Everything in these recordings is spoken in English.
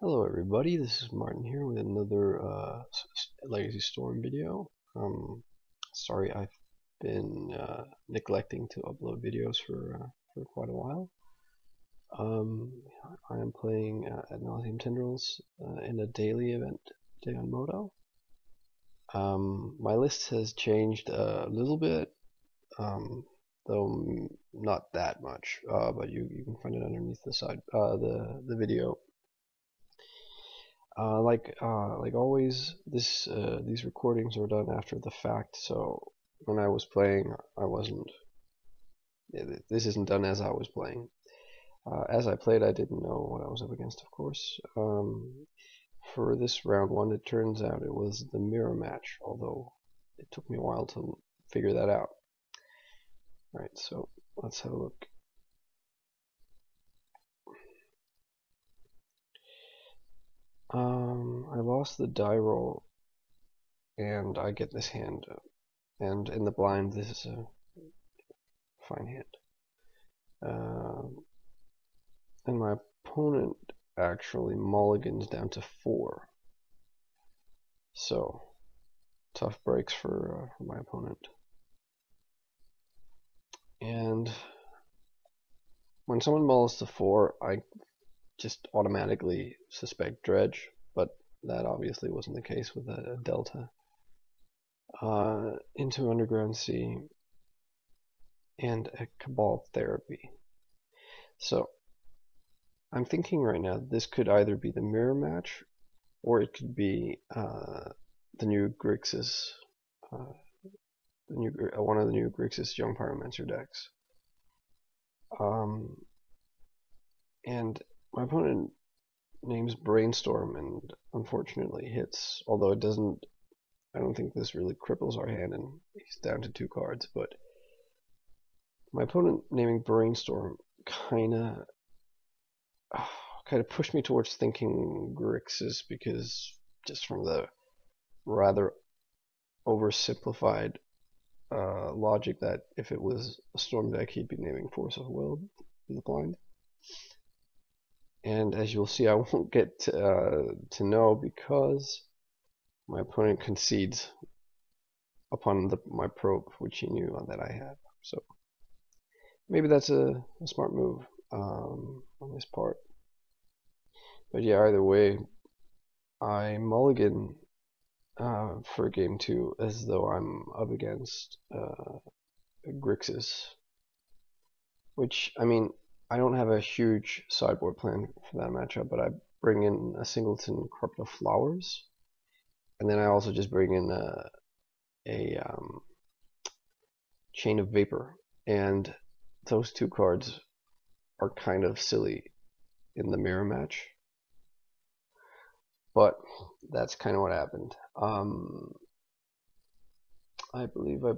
Hello everybody, this is Martin here with another Legacy Storm video. Sorry I've been neglecting to upload videos for quite a while. I am playing Ad Nauseam Tendrils in a daily event today on Moto. My list has changed a little bit, though not that much, but you can find it underneath the video. Like always, these recordings are done after the fact. So when I was playing, I wasn't. This isn't done as I was playing. As I played, I didn't know what I was up against, of course. For this round one, it turns out it was the mirror match, although it took me a while to figure that out. All right, so let's have a look. I lost the die roll, and I get this hand, and in the blind, this is a fine hand. And my opponent actually mulligans down to 4. So, tough breaks for my opponent. And when someone mulls to 4, I just automatically suspect dredge, but that obviously wasn't the case with a Delta. Into Underground Sea and a Cabal Therapy. So, I'm thinking right now this could either be the mirror match, or it could be the new Grixis, one of the new Grixis Young Pyromancer decks. And my opponent names Brainstorm and unfortunately hits, although it doesn't. I don't think this really cripples our hand, and he's down to 2 cards. But my opponent naming Brainstorm kind of pushed me towards thinking Grixis, because just from the rather oversimplified logic that if it was a Storm deck, he'd be naming Force of Will in the blind. And as you'll see, I won't get to know, because my opponent concedes upon my probe, which he knew that I had. So maybe that's a smart move on his part. But yeah, either way, I mulligan for game 2 as though I'm up against Grixis, which, I mean, I don't have a huge sideboard plan for that matchup, but I bring in a singleton Corrupt of Flowers, and then I also just bring in a Chain of Vapor, and those 2 cards are kind of silly in the mirror match. But that's kind of what happened. I believe I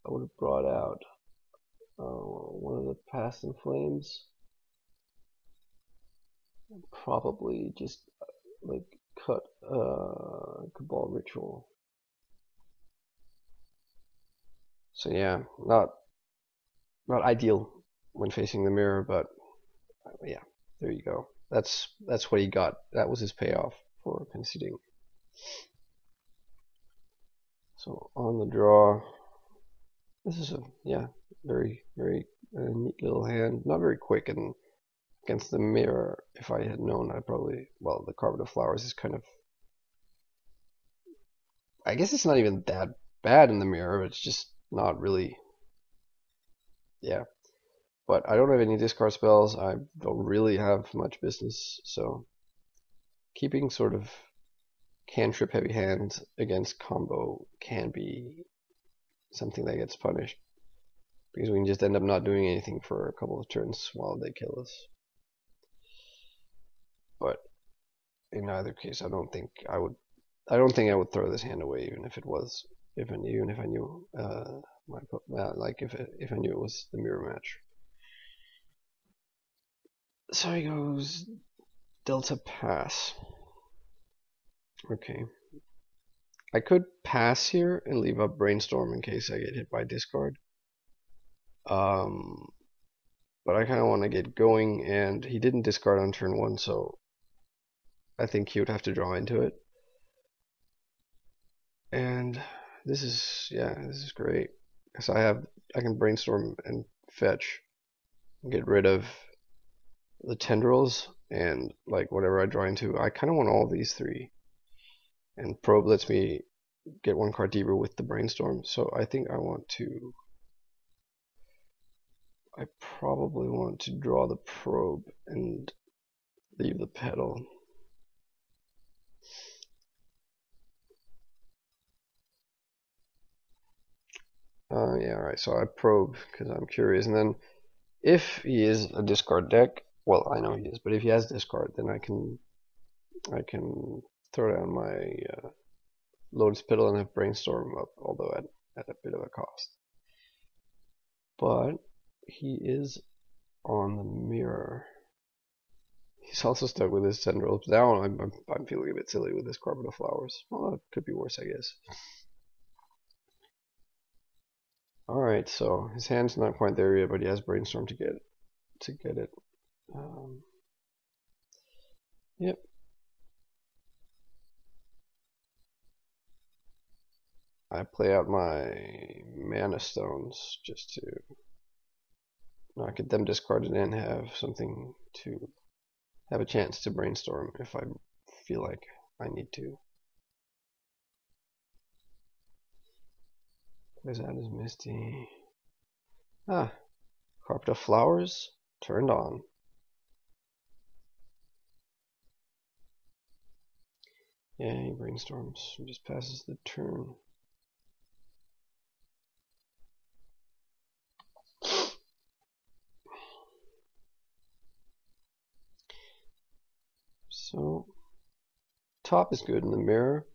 would have brought out one of the Past in Flames. Probably just like cut Cabal Ritual. So yeah, not ideal when facing the mirror, but yeah, there you go. That's what he got. That was his payoff for conceding. So on the draw, this is a very neat little hand. Not very quick, and against the mirror, if I had known, I probably, well, the Carpet of Flowers is kind of, I guess it's not even that bad in the mirror. It's just not really, yeah. But I don't have any discard spells. I don't really have much business, so keeping sort of cantrip heavy hands against combo can be something that gets punished, because we can just end up not doing anything for a couple of turns while they kill us. But in either case, I don't think I would throw this hand away, even if I knew if I knew it was the mirror match. So he goes Delta pass. Okay. I could pass here and leave up Brainstorm in case I get hit by discard. But I kind of want to get going, and he didn't discard on turn 1, so I think he would have to draw into it. And this is, yeah, this is great. Because I can brainstorm and fetch, and get rid of the tendrils and like whatever I draw into. I kind of want all these three. And probe lets me get one card deeper with the brainstorm. So I think I probably want to draw the probe and leave the petal. Yeah, alright, so I probe because I'm curious, and then if he is a discard deck, well, I know he is, but if he has discard, then I can throw down my Lotus Petal and have Brainstorm up, although at a bit of a cost. But he is on the mirror. He's also stuck with his Tendrils. Now I'm feeling a bit silly with this Carpet of Flowers. Well, it could be worse, I guess. Alright, so his hand's not quite there yet, but he has Brainstorm to get it. Yep. I play out my mana stones just to not get them discarded and have something to have a chance to brainstorm if I feel like I need to. Plays out his Misty. Carpet of Flowers turned on. Yeah, he brainstorms. He just passes the turn. So, top is good in the mirror.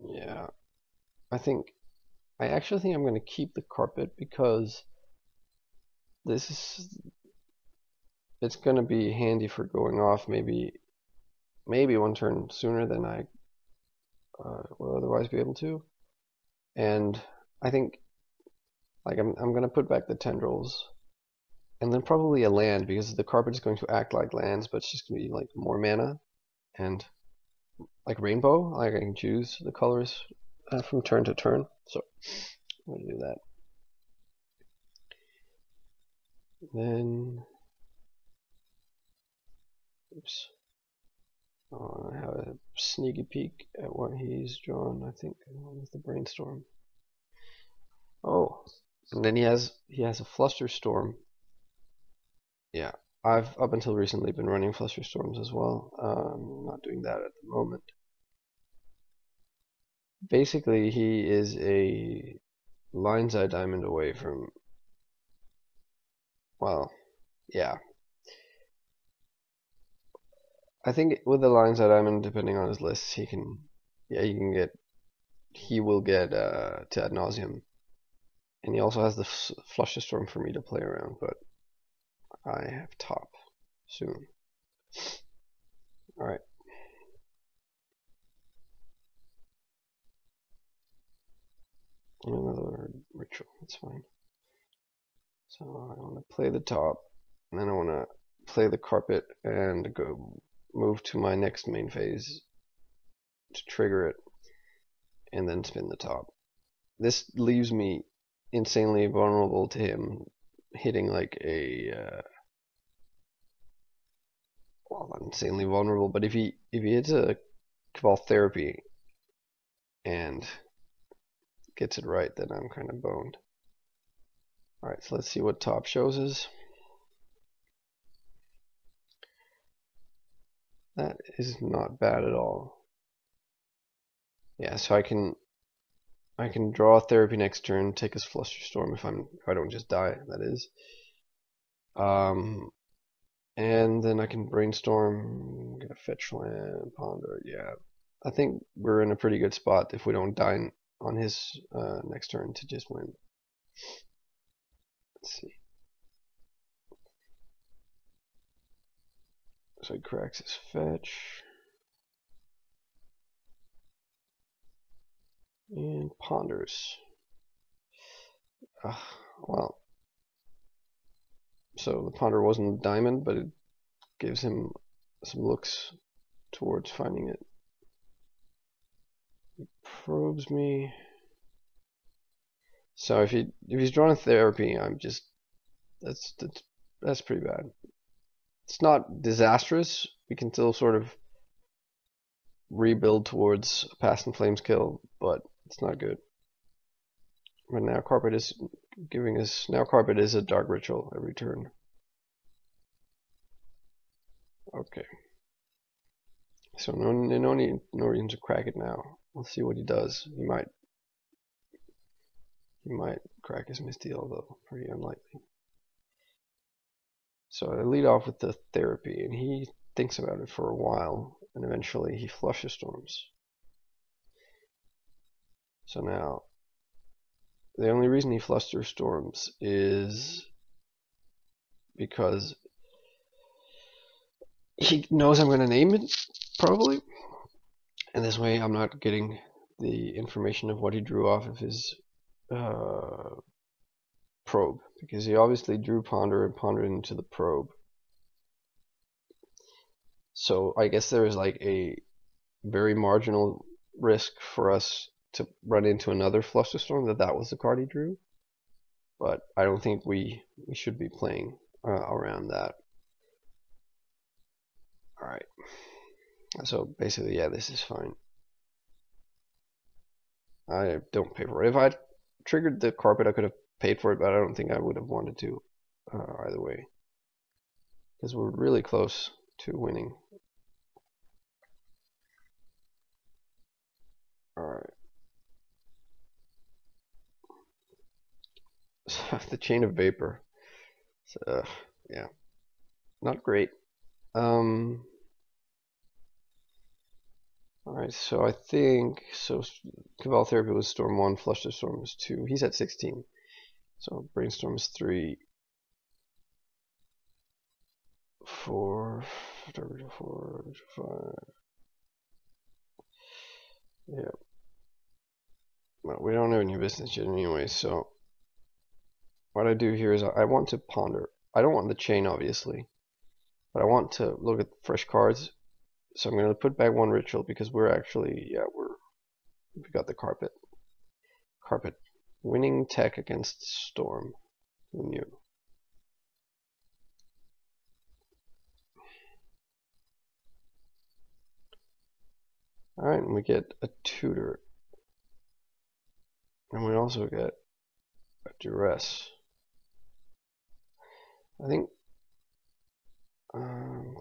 Yeah, I actually think I'm going to keep the carpet because it's going to be handy for going off maybe one turn sooner than I will otherwise be able to. And I think like I'm going to put back the tendrils and then probably a land because the carpet is going to act like lands, but it's just going to be like more mana and like rainbow. Like I can choose the colors from turn to turn. So I'm going to do that. Then, oops. I have a sneaky peek at what he's drawn. I think with the brainstorm. Oh, and then he has a Flusterstorm. Yeah, I've up until recently been running Flusterstorms as well. I'm not doing that at the moment. Basically, he is a Lion's Eye Diamond away from. Well, yeah. I think with the Lion's Eye Diamond, depending on his list, he will get to Ad Nauseam. And he also has the Flusterstorm for me to play around, but I have top soon. Alright. Another ritual, that's fine. So I want to play the top, and then I want to play the carpet and go move to my next main phase to trigger it, and then spin the top. This leaves me insanely vulnerable to him hitting like a well, not insanely vulnerable, but if he hits a Cabal Therapy and gets it right, then I'm kind of boned. Alright, so let's see what top shows us. That is not bad at all. Yeah, so I can draw a Therapy next turn, take his Flusterstorm if I don't just die, that is. And then I can Brainstorm, get a fetch land, ponder. Yeah, I think we're in a pretty good spot if we don't die on his next turn to just win. Let's see. So he cracks his fetch. And ponders. Well, so the ponder wasn't a diamond, but gives him some looks towards finding it. He probes me. So if he's drawing therapy, I'm just that's pretty bad. It's not disastrous. We can still sort of rebuild towards a Past in Flames kill, but it's not good. But now Carpet is giving us. Now Carpet is a Dark Ritual every turn. Okay. So no reason to crack it now. We'll see what he does. He might crack his Misty, although pretty unlikely. So I lead off with the Therapy, and he thinks about it for a while, and eventually he flushes Storms. So now, the only reason he flusters Storms is because he knows I'm going to name it, probably, and this way I'm not getting the information of what he drew off of his probe, because he obviously drew Ponder and pondered into the probe. So I guess there is like a very marginal risk for us to run into another Flusterstorm that was the card he drew, but I don't think we should be playing around that. Alright, so basically, yeah, this is fine. I don't pay for it. If I'd triggered the Carpet, I could have paid for it, but I don't think I would have wanted to either way, because we're really close to winning. Alright. The Chain of Vapor. So, yeah. Not great. Alright, so I think Cabal Therapy was Storm 1, Flush Storm was 2. He's at 16. So Brainstorm is 3. 4, 4, 5. Yeah. Well, we don't have any business yet anyway, so what I do here is I want to ponder. I don't want the chain, obviously, but I want to look at fresh cards. So I'm going to put back one ritual because we're actually, we got the Carpet. Winning tech against Storm. Who knew? Alright, and we get a Tutor. And we also get a Duress. I think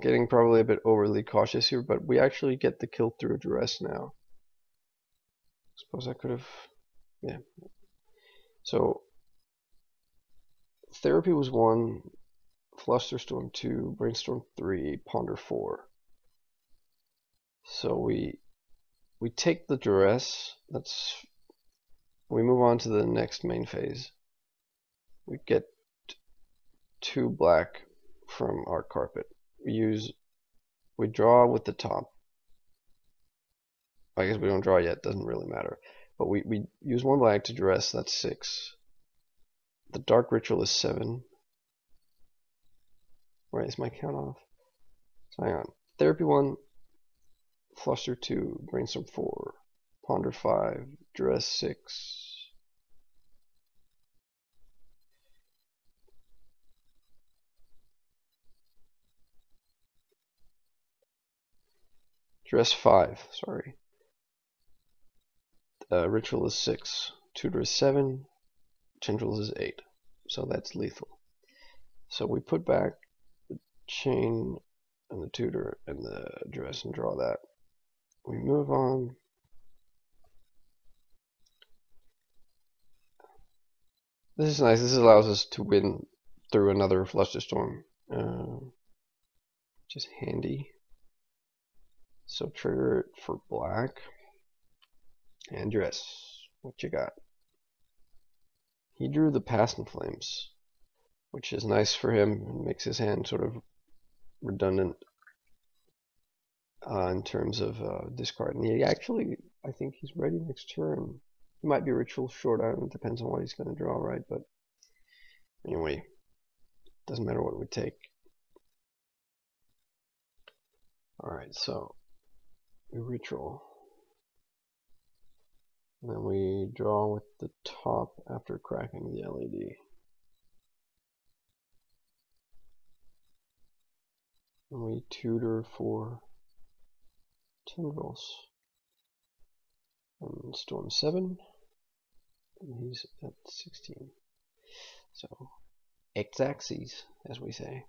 getting probably a bit overly cautious here, but we actually get the kill through Duress now. Suppose I could have, yeah. So Therapy was 1, Flusterstorm 2, Brainstorm 3, Ponder 4. So we take the Duress. We move on to the next main phase. We get 2 black from our Carpet. We draw with the top. I guess we don't draw yet, doesn't really matter. But we use 1 black to Duress, that's 6. The Dark Ritual is 7. Right, is my count off? So hang on. Therapy 1, Fluster 2, Brainstorm 4, Ponder 5, Duress 6. Duress 5, sorry. Ritual is 6. Tutor is 7. Tendrils is 8. So that's lethal. So we put back the chain and the Tutor and the Duress and draw that. We move on. This is nice. This allows us to win through another Flusterstorm. Which is handy. So trigger it for black. And Duress. What you got? He drew the Past in Flames, which is nice for him and makes his hand sort of redundant in terms of discard. And he actually, I think he's ready next turn. He might be ritual short, I don't know, it depends on what he's going to draw, right? But anyway, doesn't matter what we take. Alright, so we ritual. And then we draw with the top after cracking the LED. And we tutor for Tendrils. And Storm 7. And he's at 16. So, X-axes, as we say.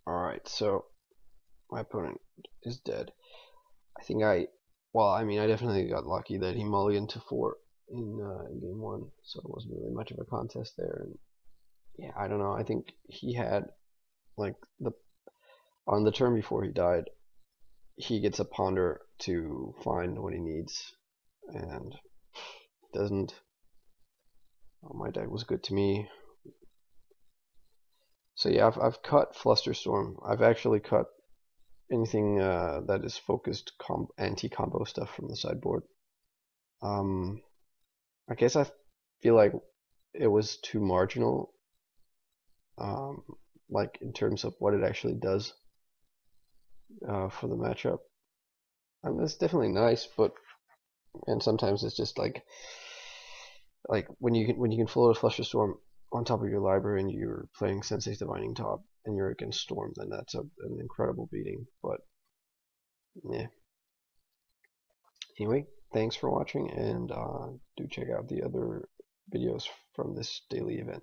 Alright, so my opponent is dead. I definitely got lucky that he mulliganed to 4 in game 1, so it wasn't really much of a contest there. And yeah, I don't know. I think he had like on the turn before he died, he gets a ponder to find what he needs, and doesn't. Oh, my deck was good to me. So yeah, I've cut Flusterstorm. I've actually cut anything that is focused anti-combo stuff from the sideboard. I guess I feel like it was too marginal, like in terms of what it actually does for the matchup. I mean, it's definitely nice, and sometimes it's just like when you can float a Flusterstorm on top of your library and you're playing Sensei's Divining Top and you're against Storm, then that's an incredible beating. But yeah. Anyway, thanks for watching, and do check out the other videos from this daily event.